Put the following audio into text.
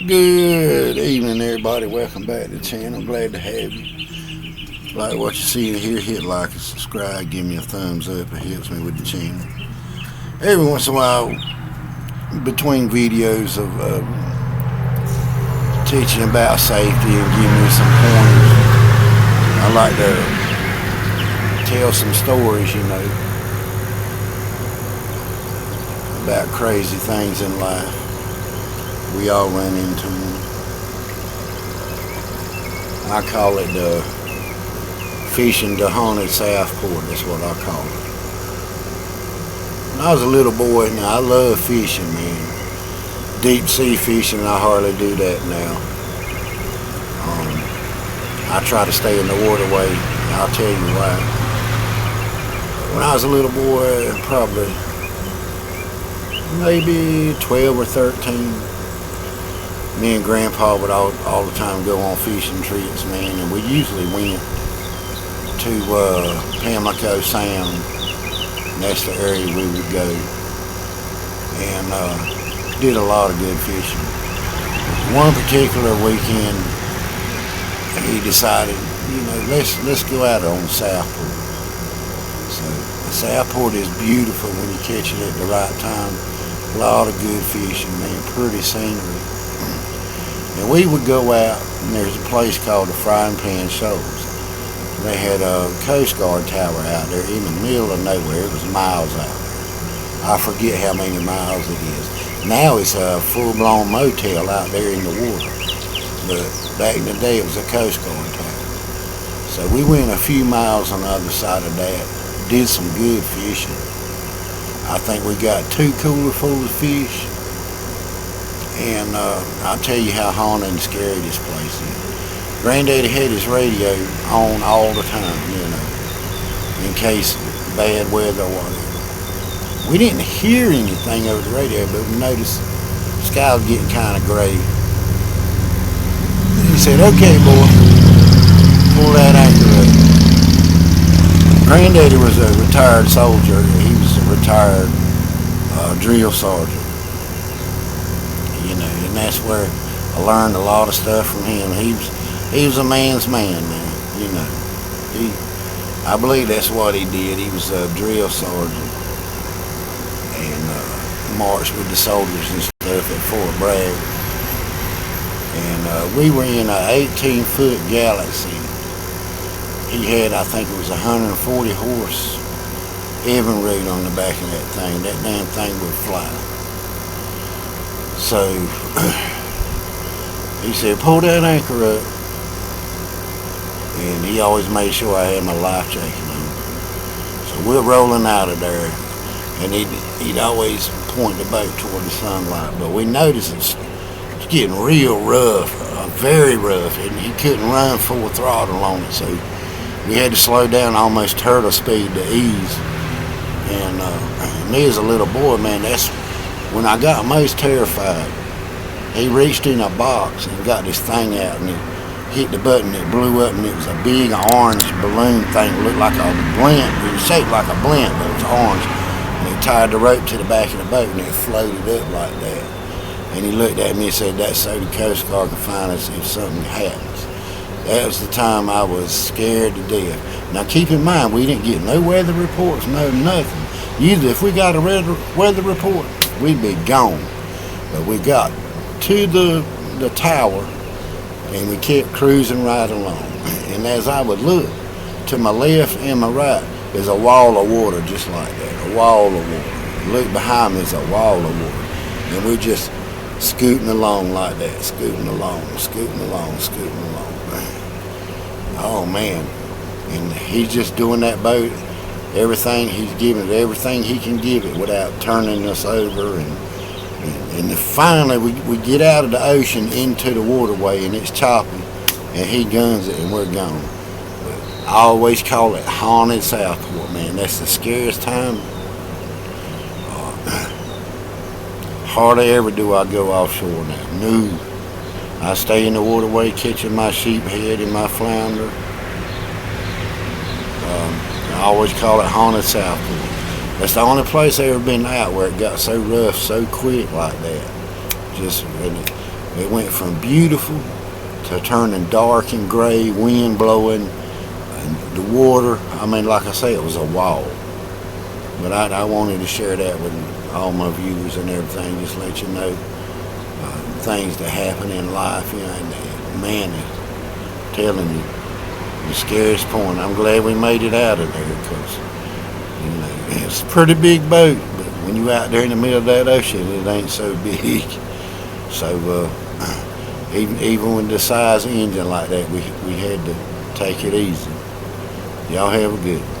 Good evening, everybody. Welcome back to the channel. Glad to have you. Like what you see in here, hit like and subscribe. Give me a thumbs up. It helps me with the channel. Every once in a while, between videos of teaching about safety and giving you some pointers, I like to tell some stories, about crazy things in life. We all run into them. I call it fishing the haunted Southport. That's what I call it. When I was a little boy, now I love fishing, man. Deep sea fishing, I hardly do that now. I try to stay in the waterway. I'll tell you why. When I was a little boy, probably maybe 12 or 13, me and Grandpa would all the time go on fishing trips, man, and we usually went to Pamlico Sound, and that's the area we would go, and did a lot of good fishing. One particular weekend, he decided, let's go out on Southport. So Southport is beautiful when you catch it at the right time. A lot of good fishing, man, pretty scenery. And we would go out, and there's a place called the Frying Pan Shoals. They had a Coast Guard tower out there in the middle of nowhere. It was miles out there. I forget how many miles it is. Now it's a full-blown motel out there in the water. But back in the day, it was a Coast Guard tower. So we went a few miles on the other side of that, did some good fishing. I think we got 2 coolers full of fish. And I'll tell you how haunted and scary this place is. Granddaddy had his radio on all the time, in case bad weather or whatever. We didn't hear anything over the radio, but we noticed the sky was getting kind of gray. He said, "Okay, boy, pull that anchor up." Granddaddy was a retired soldier. He was a retired drill sergeant. And that's where I learned a lot of stuff from him. He was a man's man, man. I believe that's what he did. He was a drill sergeant and marched with the soldiers and stuff at Fort Bragg. And we were in an 18-foot Galaxy. He had, I think it was 140 horse Evinrude on the back of that thing. That damn thing would fly. So he said, "Pull that anchor up." And he always made sure I had my life jacket on. So we're rolling out of there, and he'd always point the boat toward the sunlight. But we noticed it's getting real rough, very rough, and he couldn't run full throttle on it. So we had to slow down almost turtle speed to ease. And me as a little boy, man, that's when I got most terrified. He reached in a box and got this thing out, and he hit the button. It blew up, and it was a big orange balloon thing. It looked like a blimp. It was shaped like a blimp, but it was orange. And he tied the rope to the back of the boat, and it floated up like that. And he looked at me and said, "That's so the Coast Guard can find us if something happens." That was the time I was scared to death. Now keep in mind, we didn't get no weather reports, no nothing. Usually if we got a weather report, we'd be gone. But we got to the tower, and we kept cruising right along. And as I would look to my left and my right, there's a wall of water just like that, a wall of water. Look behind me, there's a wall of water. And we're just scooting along like that, scooting along, scooting along, scooting along. Oh man, and he's just doing that boat, everything, he's giving it everything he can give it without turning us over. And finally we get out of the ocean into the waterway, and it's choppy, and he guns it, and we're gone. But I always call it haunted Southport, man. That's the scariest time. Hardly ever do I go offshore now. No. I stay in the waterway catching my sheephead and my flounder. I always call it haunted Southport. That's the only place I ever been out where it got so rough so quick like that. Just really, It went from beautiful to turning dark and gray, wind blowing, and the water. I mean, like I say, it was a wall. But I wanted to share that with all my viewers and everything, just let you know things that happen in life, you know, and man, I'm telling you, the scariest point. I'm glad we made it out of there, because you know, it's a pretty big boat, but when you're out there in the middle of that ocean, it ain't so big. So even with the size engine like that, we had to take it easy. Y'all have a good one.